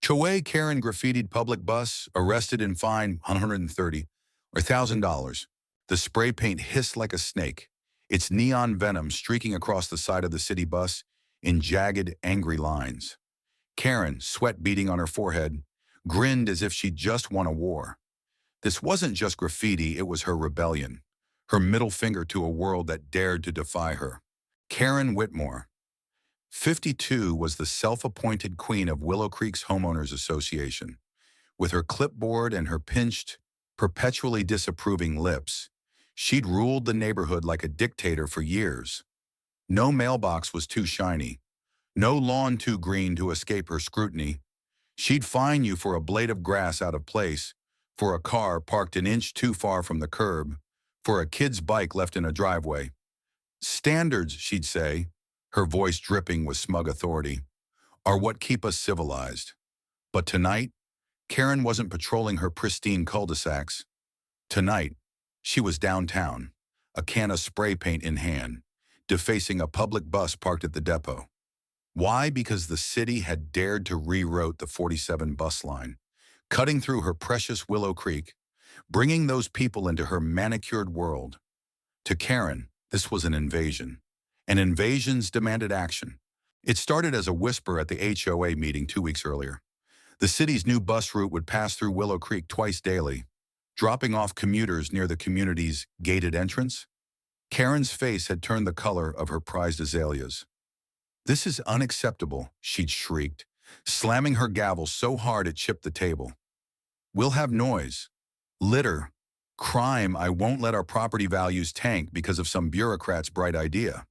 HOA Karen graffitied public bus, arrested and fined $130 or $1,000. The spray paint hissed like a snake, its neon venom streaking across the side of the city bus in jagged, angry lines. Karen, sweat beading on her forehead, grinned as if she'd just won a war. This wasn't just graffiti, it was her rebellion, her middle finger to a world that dared to defy her. Karen Whitmore, 52, was the self-appointed queen of Willow Creek's Homeowners Association. With her clipboard and her pinched, perpetually disapproving lips, she'd ruled the neighborhood like a dictator for years. No mailbox was too shiny, no lawn too green to escape her scrutiny. She'd fine you for a blade of grass out of place, for a car parked an inch too far from the curb, for a kid's bike left in a driveway. Standards, she'd say, her voice dripping with smug authority, are what keep us civilized. But tonight, Karen wasn't patrolling her pristine cul-de-sacs. Tonight, she was downtown, a can of spray paint in hand, defacing a public bus parked at the depot. Why? Because the city had dared to reroute the 47 bus line, cutting through her precious Willow Creek, bringing those people into her manicured world. To Karen, this was an invasion, and invasions demanded action. It started as a whisper at the HOA meeting 2 weeks earlier. The city's new bus route would pass through Willow Creek twice daily, dropping off commuters near the community's gated entrance. Karen's face had turned the color of her prized azaleas. "This is unacceptable," she'd shrieked, slamming her gavel so hard it chipped the table. "We'll have noise, litter, crime. I won't let our property values tank because of some bureaucrat's bright idea."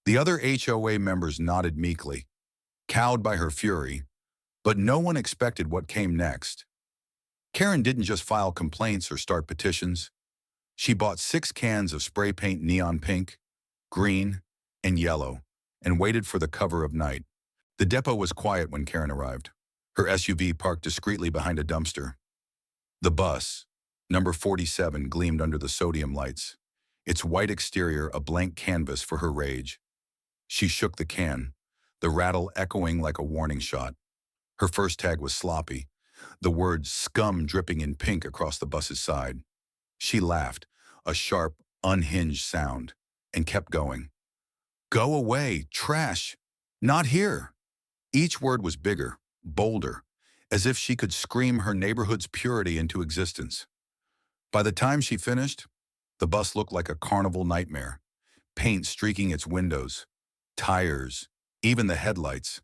The other HOA members nodded meekly, cowed by her fury, but no one expected what came next. Karen didn't just file complaints or start petitions. She bought 6 cans of spray paint neon pink, green, and yellow, and waited for the cover of night. The depot was quiet when Karen arrived, her SUV parked discreetly behind a dumpster. The bus, number 47, gleamed under the sodium lights, its white exterior a blank canvas for her rage. She shook the can, the rattle echoing like a warning shot. Her first tag was sloppy, the word scum dripping in pink across the bus's side. She laughed, a sharp, unhinged sound, and kept going. "Go away, trash, not here." Each word was bigger, bolder, as if she could scream her neighborhood's purity into existence. By the time she finished, the bus looked like a carnival nightmare, paint streaking its windows, tires, even the headlights.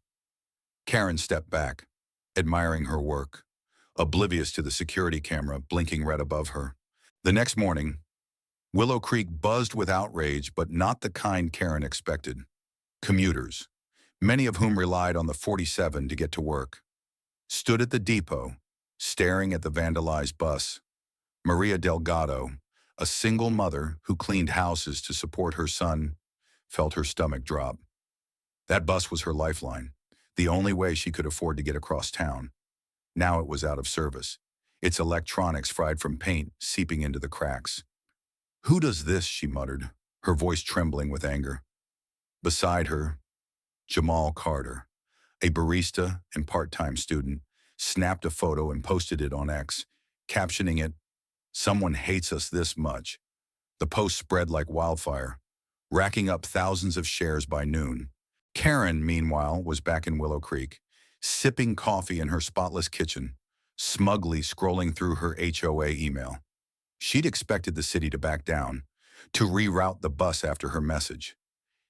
Karen stepped back, admiring her work, oblivious to the security camera blinking red above her. The next morning, Willow Creek buzzed with outrage, but not the kind Karen expected. Commuters, many of whom relied on the 47 to get to work, stood at the depot, staring at the vandalized bus. Maria Delgado, a single mother who cleaned houses to support her son, felt her stomach drop. That bus was her lifeline, the only way she could afford to get across town. Now it was out of service, its electronics fried from paint seeping into the cracks. "Who does this?" she muttered, her voice trembling with anger. Beside her, Jamal Carter, a barista and part-time student, snapped a photo and posted it on X, captioning it, "Someone hates us this much." The post spread like wildfire, racking up thousands of shares by noon. Karen, meanwhile, was back in Willow Creek, sipping coffee in her spotless kitchen, smugly scrolling through her HOA email. She'd expected the city to back down, to reroute the bus after her message.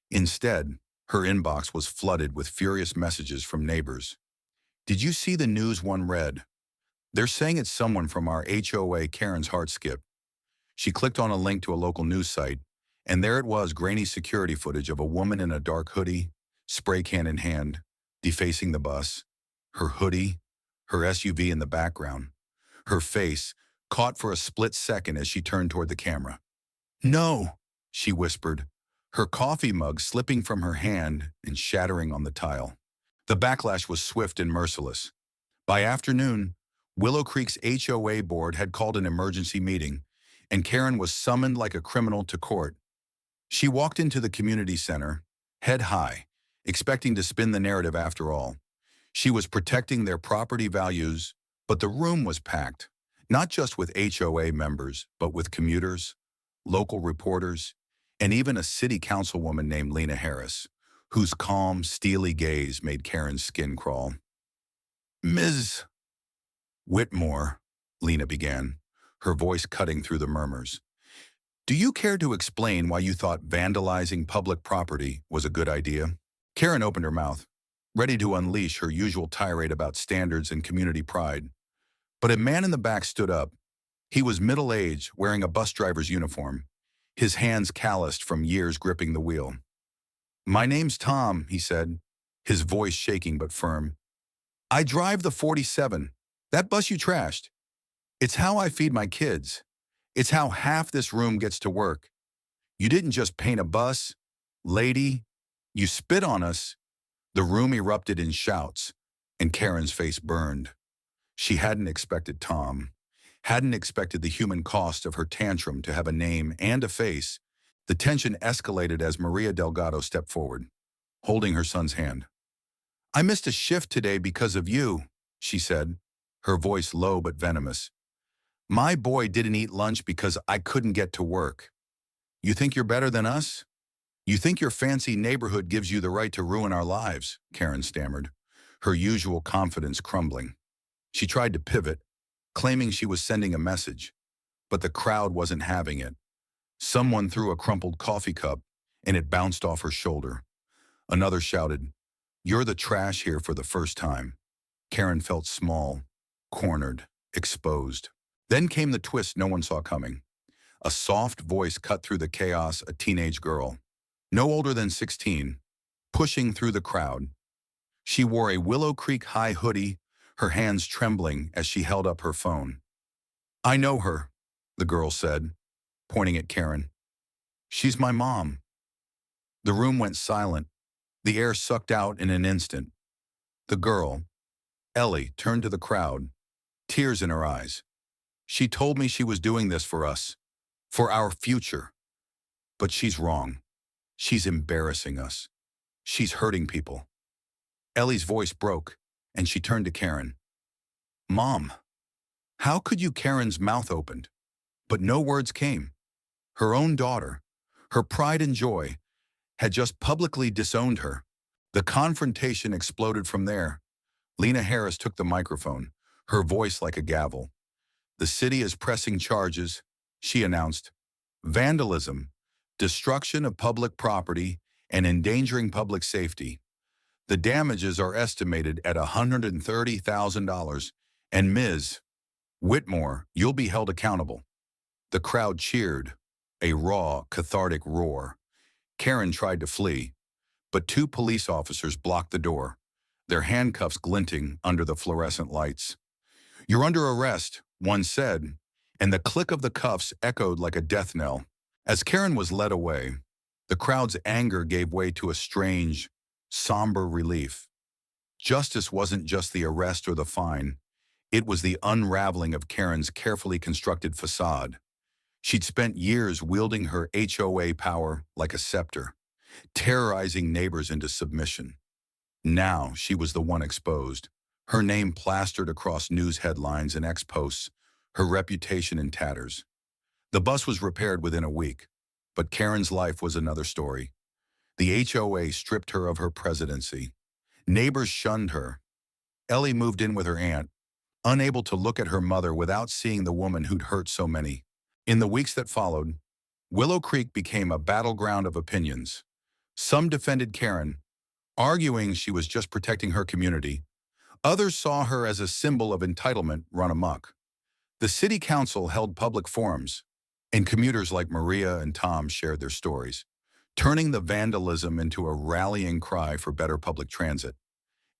Instead, her inbox was flooded with furious messages from neighbors. "Did you see the news?" one read. "They're saying it's someone from our HOA Karen's heart skip." She clicked on a link to a local news site, and there it was, grainy security footage of a woman in a dark hoodie, spray can in hand, defacing the bus, her hoodie, her SUV in the background, her face caught for a split second as she turned toward the camera. "No," she whispered, her coffee mug slipping from her hand and shattering on the tile. The backlash was swift and merciless. By afternoon, Willow Creek's HOA board had called an emergency meeting, and Karen was summoned like a criminal to court. She walked into the community center, head high, expecting to spin the narrative after all. She was protecting their property values, but the room was packed, not just with HOA members, but with commuters, local reporters, and even a city councilwoman named Lena Harris, whose calm, steely gaze made Karen's skin crawl. "Ms. Whitmore," Lena began, her voice cutting through the murmurs. "Do you care to explain why you thought vandalizing public property was a good idea?" Karen opened her mouth, ready to unleash her usual tirade about standards and community pride. But a man in the back stood up. He was middle-aged, wearing a bus driver's uniform, his hands calloused from years gripping the wheel. "My name's Tom," he said, his voice shaking but firm. "I drive the 47, that bus you trashed. It's how I feed my kids. It's how half this room gets to work. You didn't just paint a bus, lady. You spit on us." The room erupted in shouts, and Karen's face burned. She hadn't expected Tom, hadn't expected the human cost of her tantrum to have a name and a face. The tension escalated as Maria Delgado stepped forward, holding her son's hand. "I missed a shift today because of you," she said, her voice low but venomous. "My boy didn't eat lunch because I couldn't get to work. You think you're better than us? You think your fancy neighborhood gives you the right to ruin our lives," Karen stammered, her usual confidence crumbling. She tried to pivot, claiming she was sending a message, but the crowd wasn't having it. Someone threw a crumpled coffee cup, and it bounced off her shoulder. Another shouted, "You're the trash here for the first time." Karen felt small, cornered, exposed. Then came the twist no one saw coming. A soft voice cut through the chaos, a teenage girl, no older than 16, pushing through the crowd. She wore a Willow Creek High hoodie, her hands trembling as she held up her phone. "I know her," the girl said, pointing at Karen. "She's my mom." The room went silent, the air sucked out in an instant. The girl, Ellie, turned to the crowd, tears in her eyes. "She told me she was doing this for us, for our future. But she's wrong. She's embarrassing us. She's hurting people." Ellie's voice broke, and she turned to Karen. "Mom, how could you?" Karen's mouth opened, but no words came. Her own daughter, her pride and joy, had just publicly disowned her. The confrontation exploded from there. Lena Harris took the microphone, her voice like a gavel. "The city is pressing charges," she announced. "Vandalism, destruction of public property, and endangering public safety. The damages are estimated at $130,000, and Ms. Whitmore, you'll be held accountable." The crowd cheered, a raw, cathartic roar. Karen tried to flee, but two police officers blocked the door, their handcuffs glinting under the fluorescent lights. "You're under arrest," one said, and the click of the cuffs echoed like a death knell. As Karen was led away, the crowd's anger gave way to a strange, somber relief. Justice wasn't just the arrest or the fine. It was the unraveling of Karen's carefully constructed facade. She'd spent years wielding her HOA power like a scepter, terrorizing neighbors into submission. Now she was the one exposed, her name plastered across news headlines and ex-posts, her reputation in tatters. The bus was repaired within a week, but Karen's life was another story. The HOA stripped her of her presidency. Neighbors shunned her. Ellie moved in with her aunt, unable to look at her mother without seeing the woman who'd hurt so many. In the weeks that followed, Willow Creek became a battleground of opinions. Some defended Karen, arguing she was just protecting her community. Others saw her as a symbol of entitlement run amok. The city council held public forums, and commuters like Maria and Tom shared their stories, turning the vandalism into a rallying cry for better public transit.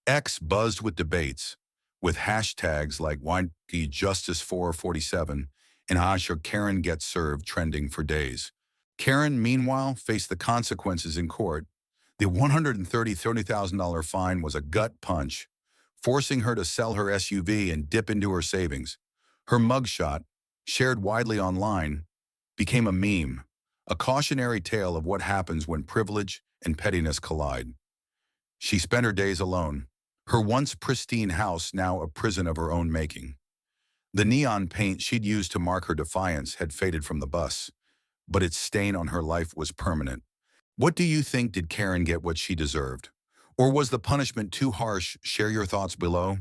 X buzzed with debates, with hashtags like #WhyJustice447 and #KarenGetServed trending for days. Karen, meanwhile, faced the consequences in court. The $130,000 fine was a gut punch, forcing her to sell her SUV and dip into her savings. Her mugshot, shared widely online, became a meme, a cautionary tale of what happens when privilege and pettiness collide. She spent her days alone, Her once pristine house now a prison of her own making. The neon paint she'd used to mark her defiance had faded from the bus, but its stain on her life was permanent. What do you think? Did Karen get what she deserved? Or was the punishment too harsh? Share your thoughts below.